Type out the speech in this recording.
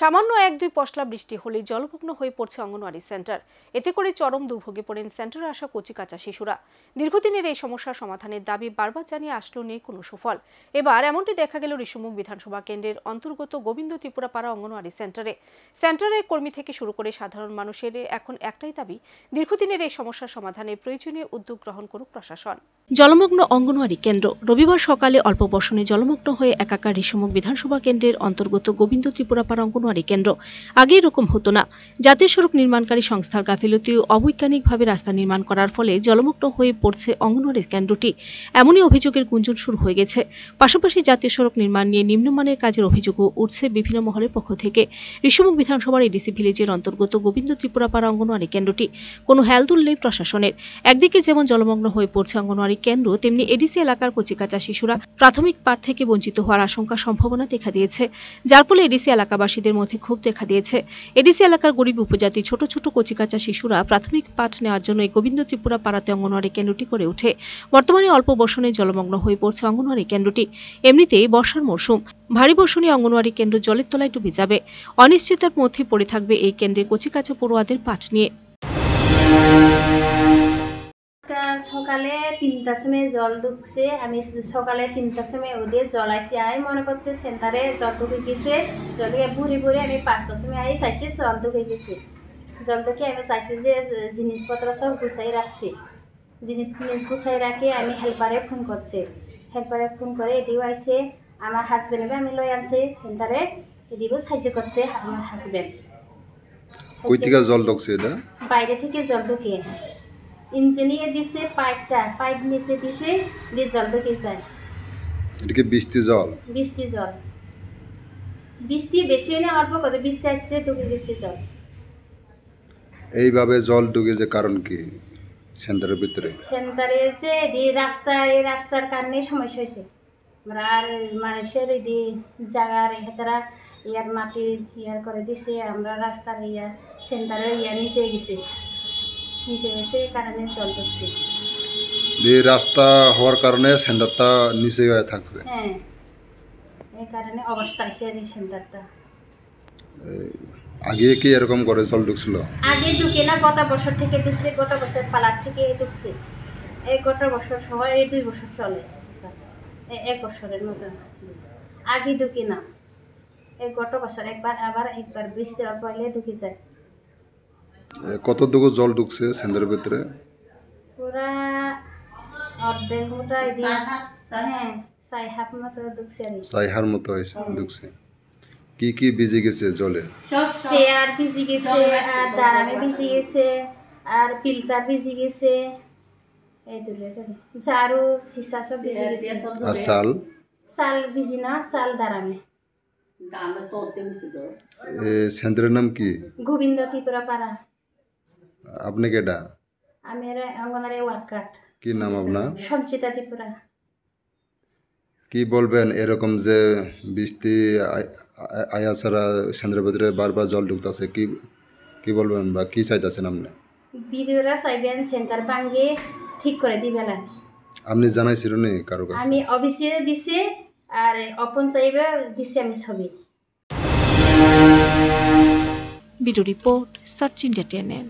সামান্য ১-২ পশলা বৃষ্টি হলেই জলমগ্ন হয়ে পড়ছে অঙ্গনওয়াড়ি সেন্টার। এতে করে চরম দুর্ভোগে পড়েন সেন্টারে আসা কচিকাঁচা শিশুরা। দীর্ঘদিনের এই সমস্যার সমাধানের দাবি বারবার জানিয়ে আসলেও নেই কোনো সুফল। এবার এমনটি দেখা গেল ঋষিমুখ বিধানসভা কেন্দ্রের অন্তর্গত গোবিন্দ ত্রিপুরাপাড়া অঙ্গনওয়াড়ি সেন্টারের কর্মী থেকে শুরু করে সাধারণ মানুষের এখন একটাই দাবি, দীর্ঘদিনের এই সমস্যার সমাধানে প্রয়োজনীয় উদ্যোগ গ্রহণ করুক প্রশাসন। জলমগ্ন অঙ্গনওয়াড়ি কেন্দ্র। রবিবার সকালে অল্প বর্ষণে জলমগ্ন হয়ে একাকার ঋষিমুখ বিধানসভা কেন্দ্রের অন্তর্গত গোবিন্দ ত্রিপুরাপাড়া অঙ্গনওয়াড়ি কেন্দ্র। আগে এরকম হতো না। জাতীয় সড়ক নির্মাণকারী সংস্থার গাফিলতি ও অবৈজ্ঞানিকভাবে রাস্তা নির্মাণ করার ফলে জলমগ্ন হয়ে পড়ছে অঙ্গনওয়াড়ি কেন্দ্রটি। এমনই অভিযোগের গুঞ্জন শুরু হয়ে গেছে। পাশাপাশি জাতীয় সড়ক নির্মাণ নিয়ে নিম্নমানের কাজের অভিযোগও উঠছে বিভিন্ন মহলের পক্ষ থেকে। ঋষিমুখ বিধানসভার এডিসি ভিলেজের অন্তর্গত গোবিন্দ ত্রিপুরাপাড়া অঙ্গনওয়াড়ি কেন্দ্রটি। কোনো হেলদোল নেই প্রশাসনের। একদিকে যেমন জলমগ্ন হয়ে পড়ছে অঙ্গনওয়াড়ি কেন্দ্র, তেমনি এডিসি এলাকার কচিকাঁচা শিশুরা প্রাথমিক পাঠ থেকে বঞ্চিত হওয়ার আশঙ্কা সম্ভাবনা দেখা দিয়েছে, যার ফলে এডিসি এলাকাবাসীদের মধ্যে ক্ষোভ দেখা দিয়েছে। এডিসি এলাকার গরিব উপজাতি ছোট ছোট কচিকাঁচা শিশুরা প্রাথমিক পাঠ নেওয়ার জন্য এই গোবিন্দ ত্রিপুরা পাড়াতে অঙ্গনওয়াড়ি কেন্দ্রটি করে ওঠে। বর্তমানে অল্প বর্ষণে জলমগ্ন হয়ে পড়ছে অঙ্গনওয়াড়ি কেন্দ্রটি। এমনিতেই বর্ষার মরশুম, ভারী বর্ষণে অঙ্গনওয়াড়ি কেন্দ্র জলের তলায় ডুবে যাবে। অনিশ্চিতার মধ্যে পড়ে থাকবে এই কেন্দ্রে কচিকাঁচা পড়ুয়াদের পাঠ নিয়ে। সকালে ৩টার সময় জল ঢুকছে। আমি সকালে ৩টার সময় ওদের জল আইসি। আমি মনে করছি সেন্টারে জল ঢুকে গেছে। জল ঢুকে ভরে ভরে আমি 5টার সময় আই চাইছি জল ঢুকে গেছে। জল ঢুকে আমি চাইছি যে জিনিসপত্র সব গুছাই রাখছি। জিনিস গুছাই রাখি আমি হেল্পারে ফোন করছি। হেল্পারে ফোন করে এদিও আইসে। আমার হাজবেন্ডকে আমি লই আনছি সেন্টারে। এদিও সাহায্য করছে আমার হাজবেন্ড। কই থেকে জল ঢুকছে? এটা বাইরে থেকে জল ঢুকে ইঞ্জিনিয়ার দিছে, পাইপ নিচে দিছে, দিয়ে জল ঢুকে যায়। এটা কি বৃষ্টি জল? বৃষ্টি জল। বৃষ্টি বেশি না অল্প করে বৃষ্টি আসছে, ঢুকে গেছে জল। এইভাবে জল ঢুকে যে কারণ কি সেন্টারের ভিতরে? সেন্টারে যে এই রাস্তার কারণে সমস্যা হয়েছে। আর মানুষের এই জায়গার হেতারা ইয়ার মাটি ইয়ার করে দিছে। আমরা রাস্তার সেন্টারে নিচে গেছি। নিচে গেছে এই কারণে জল ঢুকছে। এই রাস্তা হওয়ার কারণে সেন্টারটা নিচে হয়ে থাকছে। হ্যাঁ, এই কারণে অবস্থা হয়েছে এই সেন্টারটা। আগে কি এরকম করে জল ঢুকছিল? আগে ঢুকে না, গত বছর থেকে ঢুকছে। গত বছর পালার থেকে ঢুকছে। এই গত বছর সহ এই 2 বছর চলে। 1 বছরের মতো আগে ঢুকে না। এই গত বছর একবার, আবার একবার বৃষ্টি অল্প হলে ঢুকে যায়। কতটুকু জল ঢুকছে সেন্টারের ভিতরে? পুরা অর্ধেক মতো হ্যাঁ 6 হাত মতো ঢুকছে। 6 হাত মতো ঢুকছে। কি কি ভিজে গেছে জলে? চেয়ার ভিজে গেছে, আর দাঁড়ামে ভিজে গেছে, আর ফিল্টার ভিজে গেছে, এই দুটো ঝাড়ু সীসা সব ভিজে গেছে। আর চাল ভিজি না, চাল দাঁড়ামে। সেন্টারের নাম কি? গোবিন্দ ত্রিপুরা পাড়া। আপনি কেডা? আমি অঙ্গনারী ওয়ার্কার। কি নাম আপনার? সঞ্চিতা ত্রিপুরা। কি বলবেন এরকম যে বৃষ্টি আয়া ছাড়া সেন্টারের ভিতরে বারবার জল ঢুকতেছে, কি বলবেন বা কি চাইতেছেন আপনি? বিডিওরা চাইবেন সেন্টার ভাঙ্গে ঠিক করে দিবে না। আপনি জানাইছিলেন নি কারো কাছে? আমি অফিসে দিছি, আর অপন চাইবে দিছি আমি ছবি। Video report search India channel.